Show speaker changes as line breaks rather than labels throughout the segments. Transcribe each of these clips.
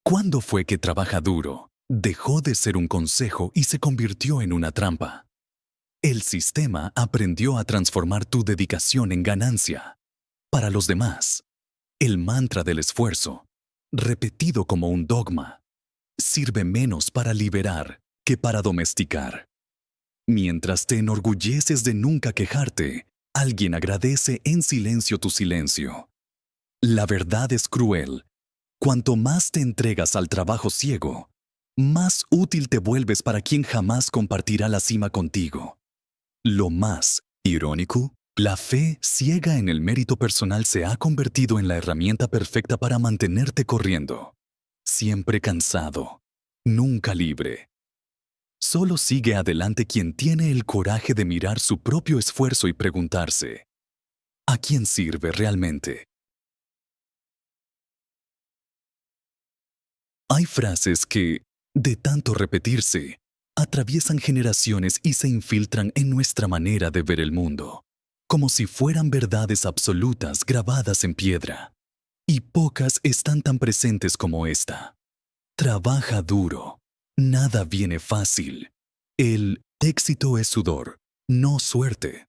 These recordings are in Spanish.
¿Cuándo fue que trabaja duro dejó de ser un consejo y se convirtió en una trampa? El sistema aprendió a transformar tu dedicación en ganancia. Para los demás, el mantra del esfuerzo, repetido como un dogma, sirve menos para liberar que para domesticar. Mientras te enorgulleces de nunca quejarte, alguien agradece en silencio tu silencio. La verdad es cruel. Cuanto más te entregas al trabajo ciego, más útil te vuelves para quien jamás compartirá la cima contigo. Lo más irónico, la fe ciega en el mérito personal se ha convertido en la herramienta perfecta para mantenerte corriendo. Siempre cansado, nunca libre. Solo sigue adelante quien tiene el coraje de mirar su propio esfuerzo y preguntarse, ¿a quién sirve realmente? Hay frases que, de tanto repetirse, atraviesan generaciones y se infiltran en nuestra manera de ver el mundo, como si fueran verdades absolutas grabadas en piedra. Y pocas están tan presentes como esta. Trabaja duro. Nada viene fácil. El éxito es sudor, no suerte.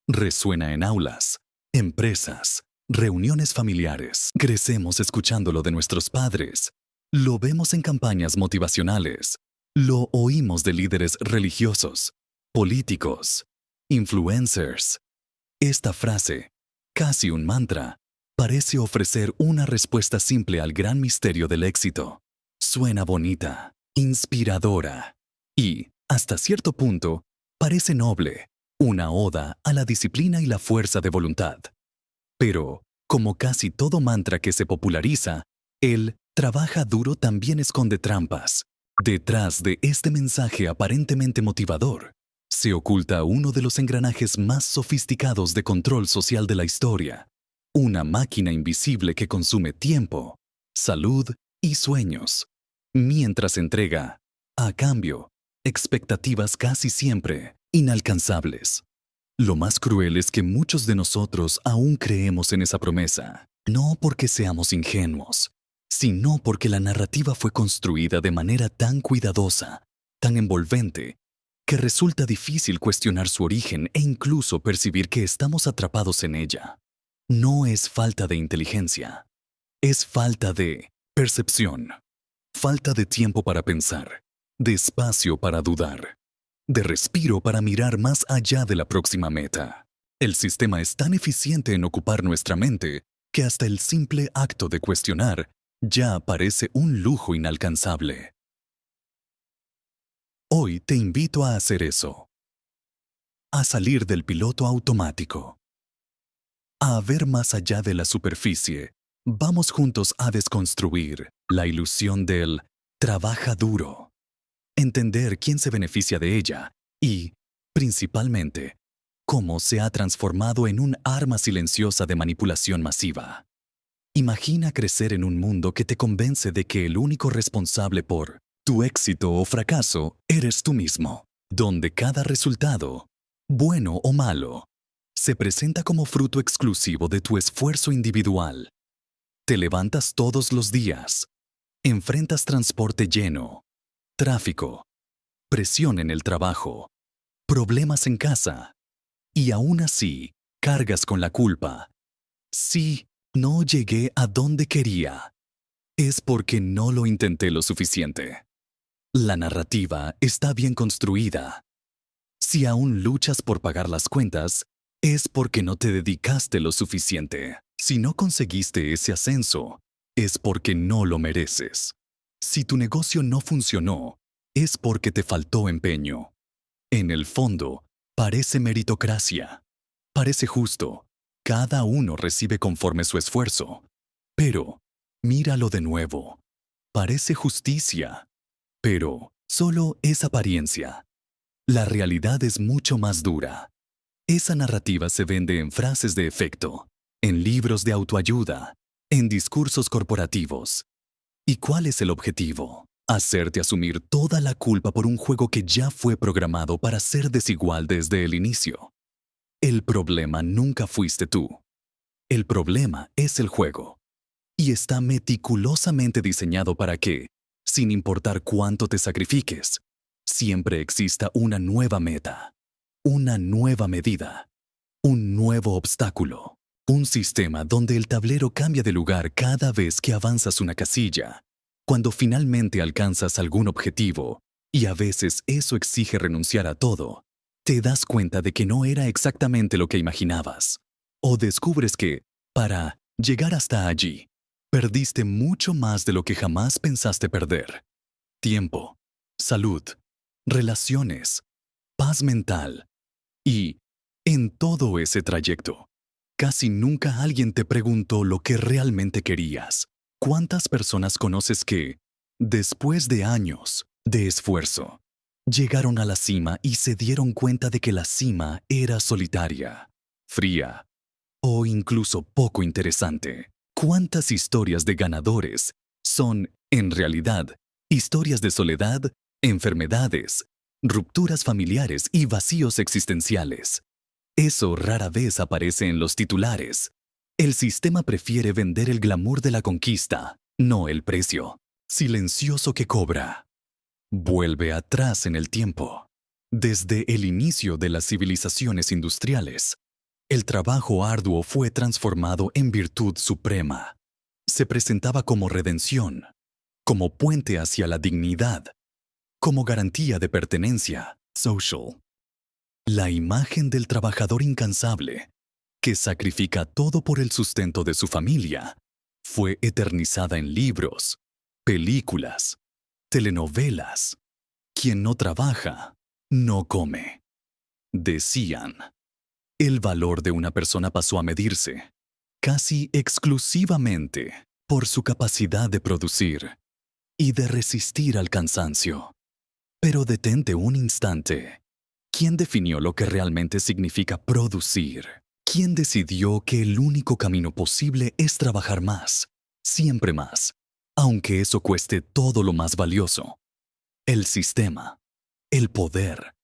Resuena en aulas, empresas, reuniones familiares. Crecemos escuchándolo de nuestros padres. Lo vemos en campañas motivacionales. Lo oímos de líderes religiosos, políticos, influencers. Esta frase, casi un mantra, parece ofrecer una respuesta simple al gran misterio del éxito. Suena bonita, inspiradora y, hasta cierto punto, parece noble, una oda a la disciplina y la fuerza de voluntad. Pero, como casi todo mantra que se populariza, el trabaja duro también esconde trampas. Detrás de este mensaje aparentemente motivador, se oculta uno de los engranajes más sofisticados de control social de la historia, una máquina invisible que consume tiempo, salud y sueños, mientras entrega, a cambio, expectativas casi siempre inalcanzables. Lo más cruel es que muchos de nosotros aún creemos en esa promesa, no porque seamos ingenuos, sino porque la narrativa fue construida de manera tan cuidadosa, tan envolvente, que resulta difícil cuestionar su origen e incluso percibir que estamos atrapados en ella. No es falta de inteligencia, es falta de percepción, falta de tiempo para pensar, de espacio para dudar, de respiro para mirar más allá de la próxima meta. El sistema es tan eficiente en ocupar nuestra mente que hasta el simple acto de cuestionar ya parece un lujo inalcanzable. Hoy te invito a hacer eso, a salir del piloto automático, a ver más allá de la superficie. Vamos juntos a desconstruir la ilusión del trabaja duro, entender quién se beneficia de ella y, principalmente, cómo se ha transformado en un arma silenciosa de manipulación masiva. Imagina crecer en un mundo que te convence de que el único responsable por tu éxito o fracaso eres tú mismo, donde cada resultado, bueno o malo, se presenta como fruto exclusivo de tu esfuerzo individual. Te levantas todos los días, enfrentas transporte lleno, tráfico, presión en el trabajo, problemas en casa, y aún así cargas con la culpa. Sí, no llegué a donde quería. Es porque no lo intenté lo suficiente. La narrativa está bien construida. Si aún luchas por pagar las cuentas, es porque no te dedicaste lo suficiente. Si no conseguiste ese ascenso, es porque no lo mereces. Si tu negocio no funcionó, es porque te faltó empeño. En el fondo, parece meritocracia. Parece justo. Cada uno recibe conforme su esfuerzo. Pero, míralo de nuevo. Parece justicia. Pero, solo es apariencia. La realidad es mucho más dura. Esa narrativa se vende en frases de efecto, en libros de autoayuda, en discursos corporativos. ¿Y cuál es el objetivo? Hacerte asumir toda la culpa por un juego que ya fue programado para ser desigual desde el inicio. El problema nunca fuiste tú. El problema es el juego. y está meticulosamente diseñado para que, sin importar cuánto te sacrifiques, siempre exista una nueva meta, una nueva medida, un nuevo obstáculo. Un sistema donde el tablero cambia de lugar cada vez que avanzas una casilla, cuando finalmente alcanzas algún objetivo, y a veces eso exige renunciar a todo, te das cuenta de que no era exactamente lo que imaginabas. O descubres que, para llegar hasta allí, perdiste mucho más de lo que jamás pensaste perder. Tiempo, salud, relaciones, paz mental. Y, en todo ese trayecto, casi nunca alguien te preguntó lo que realmente querías. ¿Cuántas personas conoces que, después de años de esfuerzo, llegaron a la cima y se dieron cuenta de que la cima era solitaria, fría o incluso poco interesante? ¿Cuántas historias de ganadores son, en realidad, historias de soledad, enfermedades, rupturas familiares y vacíos existenciales? Eso rara vez aparece en los titulares. El sistema prefiere vender el glamour de la conquista, no el precio silencioso que cobra. Vuelve atrás en el tiempo. Desde el inicio de las civilizaciones industriales, el trabajo arduo fue transformado en virtud suprema. Se presentaba como redención, como puente hacia la dignidad, como garantía de pertenencia, social. La imagen del trabajador incansable, que sacrifica todo por el sustento de su familia, fue eternizada en libros, películas, telenovelas. Quien no trabaja, no come. Decían, el valor de una persona pasó a medirse, casi exclusivamente, por su capacidad de producir y de resistir al cansancio. Pero detente un instante. ¿Quién definió lo que realmente significa producir? ¿Quién decidió que el único camino posible es trabajar más, siempre más, aunque eso cueste todo lo más valioso? El sistema, el poder,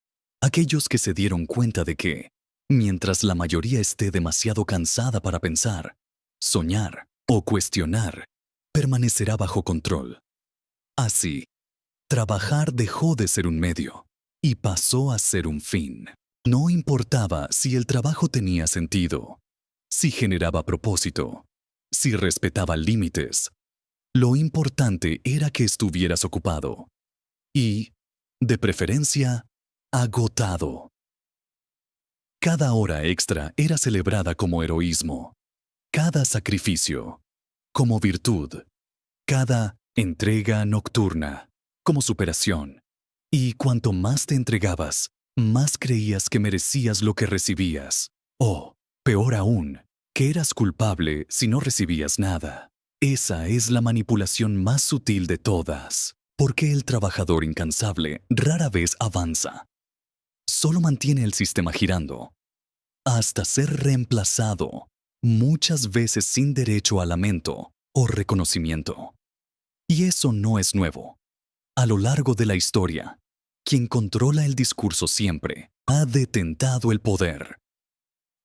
aquellos que se dieron cuenta de que, mientras la mayoría esté demasiado cansada para pensar, soñar o cuestionar, permanecerá bajo control. Así, trabajar dejó de ser un medio y pasó a ser un fin. No importaba si el trabajo tenía sentido, si generaba propósito, si respetaba límites. Lo importante era que estuvieras ocupado y, de preferencia, agotado. Cada hora extra era celebrada como heroísmo, cada sacrificio como virtud, cada entrega nocturna como superación. Y cuanto más te entregabas, más creías que merecías lo que recibías. O, peor aún, que eras culpable si no recibías nada. Esa es la manipulación más sutil de todas, porque el trabajador incansable rara vez avanza. Solo mantiene el sistema girando, hasta ser reemplazado, muchas veces sin derecho a lamento o reconocimiento. Y eso no es nuevo. A lo largo de la historia, quien controla el discurso siempre ha detentado el poder.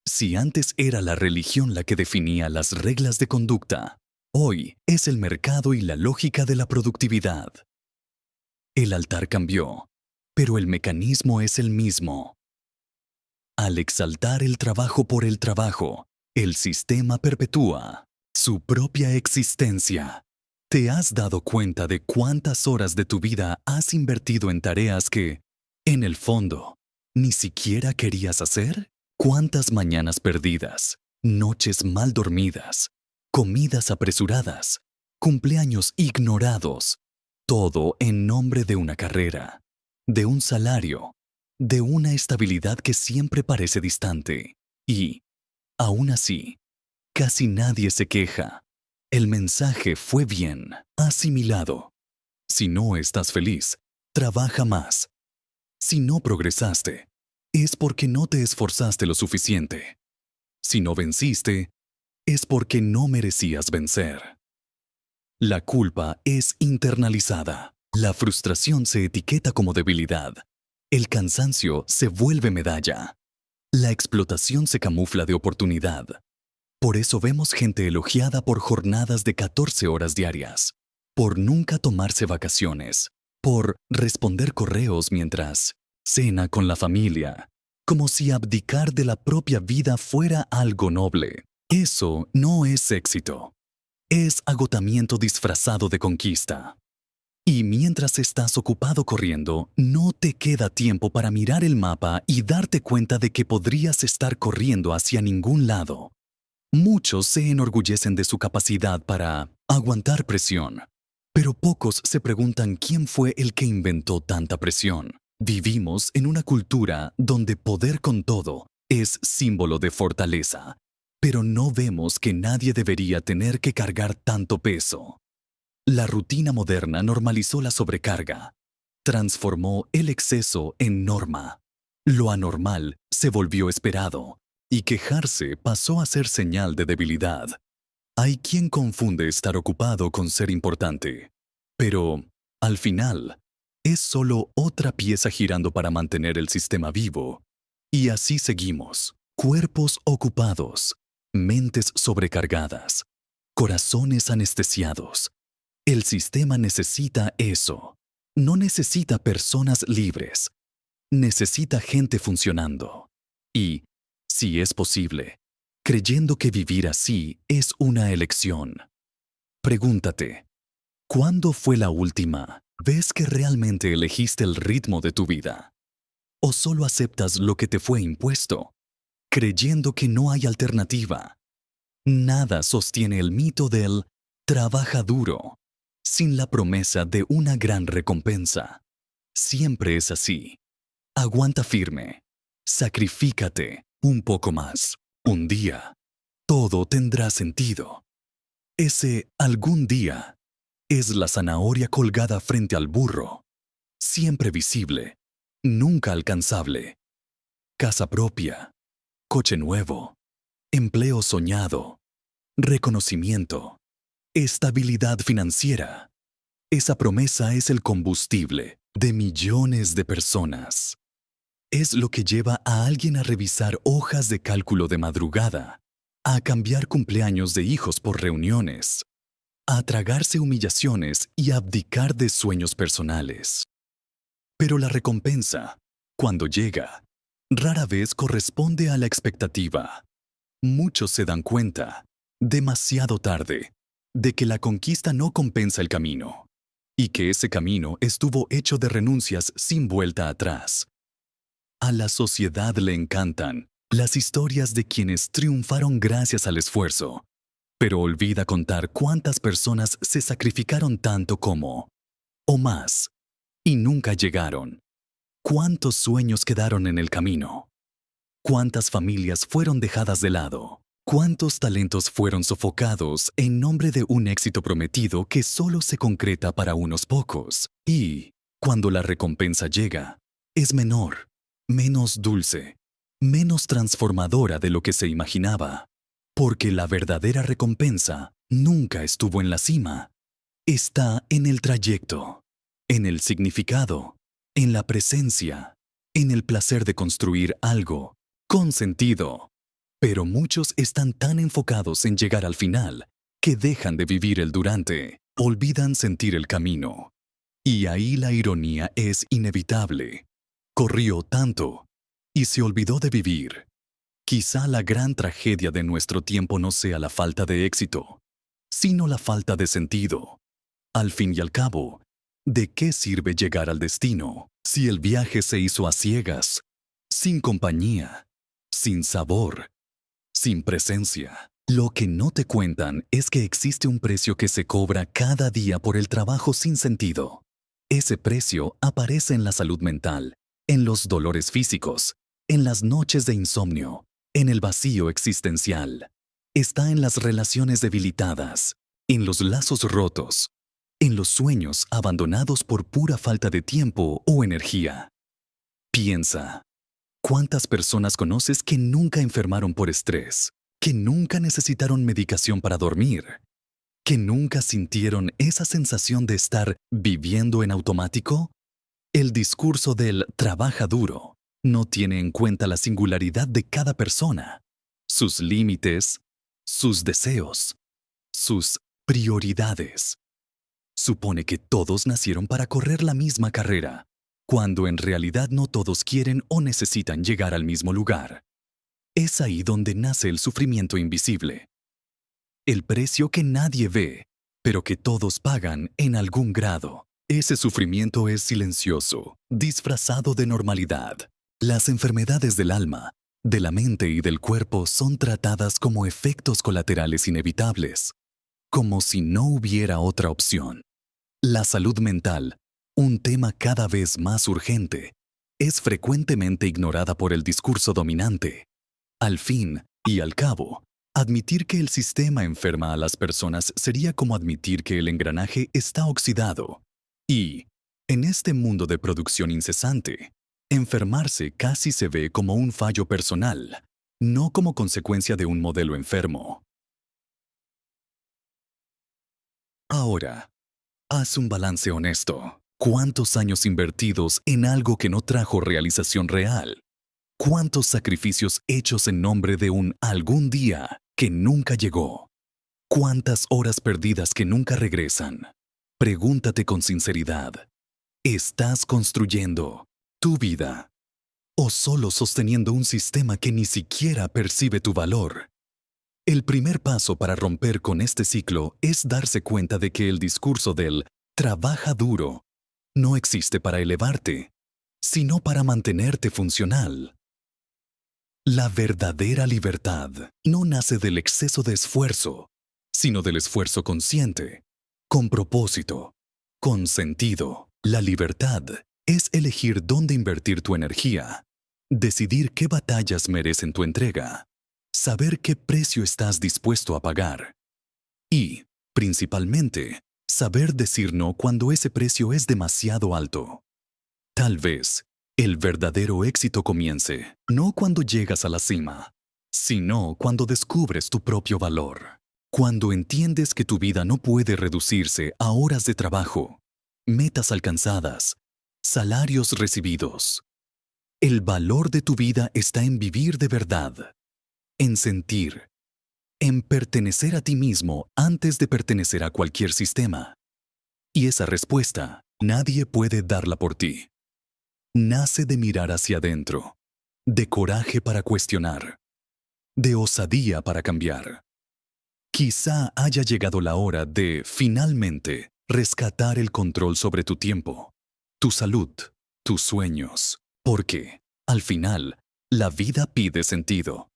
Si antes era la religión la que definía las reglas de conducta, hoy es el mercado y la lógica de la productividad. El altar cambió, pero el mecanismo es el mismo. Al exaltar el trabajo por el trabajo, el sistema perpetúa su propia existencia. ¿Te has dado cuenta de cuántas horas de tu vida has invertido en tareas que, en el fondo, ni siquiera querías hacer? ¿Cuántas mañanas perdidas, noches mal dormidas, comidas apresuradas, cumpleaños ignorados? Todo en nombre de una carrera, de un salario, de una estabilidad que siempre parece distante. Y, aún así, casi nadie se queja. El mensaje fue bien asimilado. Si no estás feliz, trabaja más. Si no progresaste, es porque no te esforzaste lo suficiente. Si no venciste, es porque no merecías vencer. La culpa es internalizada. La frustración se etiqueta como debilidad. El cansancio se vuelve medalla. La explotación se camufla de oportunidad. Por eso vemos gente elogiada por jornadas de 14 horas diarias, por nunca tomarse vacaciones, por responder correos mientras cena con la familia, como si abdicar de la propia vida fuera algo noble. Eso no es éxito. Es agotamiento disfrazado de conquista. Y mientras estás ocupado corriendo, no te queda tiempo para mirar el mapa y darte cuenta de que podrías estar corriendo hacia ningún lado. Muchos se enorgullecen de su capacidad para aguantar presión, pero pocos se preguntan quién fue el que inventó tanta presión. Vivimos en una cultura donde poder con todo es símbolo de fortaleza, pero no vemos que nadie debería tener que cargar tanto peso. La rutina moderna normalizó la sobrecarga, transformó el exceso en norma. Lo anormal se volvió esperado y quejarse pasó a ser señal de debilidad. Hay quien confunde estar ocupado con ser importante, pero, al final, es solo otra pieza girando para mantener el sistema vivo. Y así seguimos, cuerpos ocupados, mentes sobrecargadas, corazones anestesiados. El sistema necesita eso. No necesita personas libres. Necesita gente funcionando. Y, si es posible, creyendo que vivir así es una elección. Pregúntate, ¿cuándo fue la última vez que realmente elegiste el ritmo de tu vida? ¿O solo aceptas lo que te fue impuesto, creyendo que no hay alternativa? Nada sostiene el mito del trabaja duro sin la promesa de una gran recompensa. Siempre es así. Aguanta firme. Sacrifícate un poco más. Un día, todo tendrá sentido. Ese algún día es la zanahoria colgada frente al burro. Siempre visible, nunca alcanzable. Casa propia, coche nuevo, empleo soñado, reconocimiento, estabilidad financiera. Esa promesa es el combustible de millones de personas. Es lo que lleva a alguien a revisar hojas de cálculo de madrugada, a cambiar cumpleaños de hijos por reuniones, a tragarse humillaciones y abdicar de sueños personales. Pero la recompensa, cuando llega, rara vez corresponde a la expectativa. Muchos se dan cuenta, demasiado tarde, de que la conquista no compensa el camino, y que ese camino estuvo hecho de renuncias sin vuelta atrás. A la sociedad le encantan las historias de quienes triunfaron gracias al esfuerzo, pero olvida contar cuántas personas se sacrificaron tanto como, o más, y nunca llegaron. ¿Cuántos sueños quedaron en el camino? ¿Cuántas familias fueron dejadas de lado? ¿Cuántos talentos fueron sofocados en nombre de un éxito prometido que solo se concreta para unos pocos? Y, cuando la recompensa llega, es menor, menos dulce, menos transformadora de lo que se imaginaba. Porque la verdadera recompensa nunca estuvo en la cima. Está en el trayecto, en el significado, en la presencia, en el placer de construir algo con sentido. Pero muchos están tan enfocados en llegar al final que dejan de vivir el durante, olvidan sentir el camino. Y ahí la ironía es inevitable. Corrió tanto y se olvidó de vivir. Quizá la gran tragedia de nuestro tiempo no sea la falta de éxito, sino la falta de sentido. Al fin y al cabo, ¿de qué sirve llegar al destino si el viaje se hizo a ciegas, sin compañía, sin sabor, sin presencia? Lo que no te cuentan es que existe un precio que se cobra cada día por el trabajo sin sentido. Ese precio aparece en la salud mental, en los dolores físicos, en las noches de insomnio, en el vacío existencial. Está en las relaciones debilitadas, en los lazos rotos, en los sueños abandonados por pura falta de tiempo o energía. Piensa, ¿cuántas personas conoces que nunca enfermaron por estrés, que nunca necesitaron medicación para dormir, que nunca sintieron esa sensación de estar viviendo en automático? El discurso del trabaja duro no tiene en cuenta la singularidad de cada persona, sus límites, sus deseos, sus prioridades. Supone que todos nacieron para correr la misma carrera, cuando en realidad no todos quieren o necesitan llegar al mismo lugar. Es ahí donde nace el sufrimiento invisible. El precio que nadie ve, pero que todos pagan en algún grado. Ese sufrimiento es silencioso, disfrazado de normalidad. Las enfermedades del alma, de la mente y del cuerpo son tratadas como efectos colaterales inevitables, como si no hubiera otra opción. La salud mental, un tema cada vez más urgente, es frecuentemente ignorada por el discurso dominante. Al fin y al cabo, admitir que el sistema enferma a las personas sería como admitir que el engranaje está oxidado. Y, en este mundo de producción incesante, enfermarse casi se ve como un fallo personal, no como consecuencia de un modelo enfermo. Ahora, haz un balance honesto. ¿Cuántos años invertidos en algo que no trajo realización real? ¿Cuántos sacrificios hechos en nombre de un algún día que nunca llegó? ¿Cuántas horas perdidas que nunca regresan? Pregúntate con sinceridad, ¿estás construyendo tu vida o solo sosteniendo un sistema que ni siquiera percibe tu valor? El primer paso para romper con este ciclo es darse cuenta de que el discurso del trabaja duro no existe para elevarte, sino para mantenerte funcional. La verdadera libertad no nace del exceso de esfuerzo, sino del esfuerzo consciente, con propósito, con sentido. La libertad es elegir dónde invertir tu energía, decidir qué batallas merecen tu entrega, saber qué precio estás dispuesto a pagar y, principalmente, saber decir no cuando ese precio es demasiado alto. Tal vez, el verdadero éxito comience no cuando llegas a la cima, sino cuando descubres tu propio valor. Cuando entiendes que tu vida no puede reducirse a horas de trabajo, metas alcanzadas, salarios recibidos. El valor de tu vida está en vivir de verdad, en sentir, en pertenecer a ti mismo antes de pertenecer a cualquier sistema. Y esa respuesta, nadie puede darla por ti. Nace de mirar hacia adentro, de coraje para cuestionar, de osadía para cambiar. Quizá haya llegado la hora de, finalmente, rescatar el control sobre tu tiempo, tu salud, tus sueños, porque, al final, la vida pide sentido.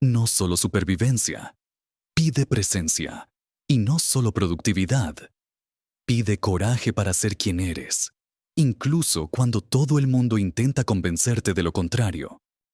No solo supervivencia, pide presencia, y no solo productividad. Pide coraje para ser quien eres, incluso cuando todo el mundo intenta convencerte de lo contrario.